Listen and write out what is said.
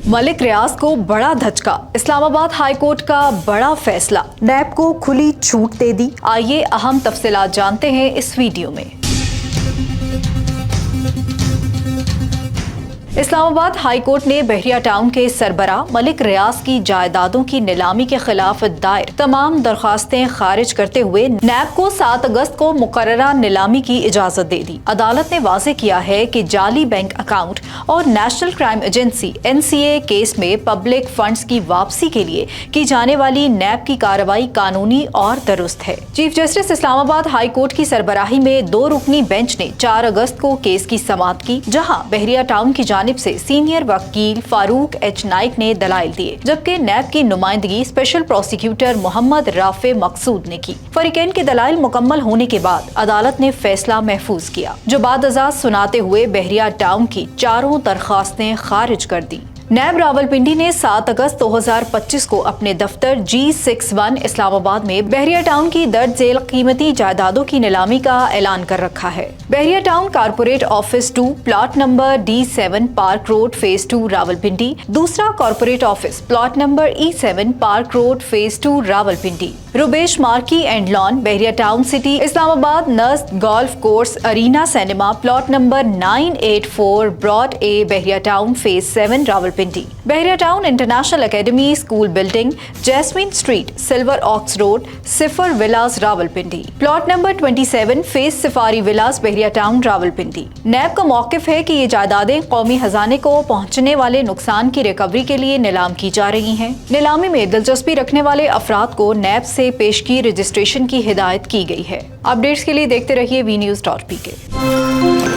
मलिक रियाज को बड़ा धचका, Islamabad high court का बड़ा फैसला, नैब को खुली छूट दे दी। आइए अहम तफसीलात जानते हैं इस वीडियो में। इस्लामाबाद हाई कोर्ट ने बहरिया टाउन के सरबराह मलिक रियाज की जायदादों की नीलामी के खिलाफ दायर तमाम दरखास्तें खारिज करते हुए नैब को 7 अगस्त को मुकर्ररा नीलामी की इजाजत दे दी। अदालत ने वाज़ेह किया है कि जाली बैंक अकाउंट और national crime agency NCA case में पब्लिक फंड्स की वापसी के लिए की जाने वाली नैब की कार्रवाई कानूनी और दुरुस्त है। Chief justice Islamabad high court की सरबराही में 2 रुकनी बेंच ने 4 अगस्त को केस की समाअत की, जहां बहरिया टाउन की जानिब से सीनियर वकील फारूक H नाइक ने दलाइल दिए, जबकि नैब की नुमाइंदगी स्पेशल प्रोसिक्यूटर मोहम्मद राफे मकसूद ने की। फरीकैन के दलाइल मुकम्मल होने के बाद अदालत ने फैसला महफूज किया, जो बाद अज़ां सुनाते हुए बहरिया टाउन की 4 दरखास्तें खारिज कर दी। नैब रावलपिंडी ने 7 अगस्त 2025 को अपने दफ्तर G61 इस्लामाबाद में बहरिया टाउन की दर्ज झेल कीमती जायदादों की नीलामी का ऐलान कर रखा है। Bahria town corporate office 2 plot number D7 park road phase 2 Rawalpindi, दूसरा corporate office plot number E7 park road phase 2 Rawalpindi, रुबेश marquee and lawn Bahria town city, Islamabad नर्स golf course arena cinema plot number 984 broad A Bahria town phase 7 Rawalpindi, Bahria town international academy school building, jasmine street, silver oaks road, सिफर विलास Rawalpindi, plot number 27 phase safari विलास बहरिया town Rawalpindi. नैब का मौकिफ है कि ये जायदादें कौमी खजाने को पहुंचने वाले नुकसान की रिकवरी के लिए नीलाम की जा रही हैं। नीलामी में दिलचस्पी रखने वाले अफराद को नैब से पेशगी रजिस्ट्रेशन की हिदायत की गई है। अपडेट्स के लिए देखते रहिए vnews.pk।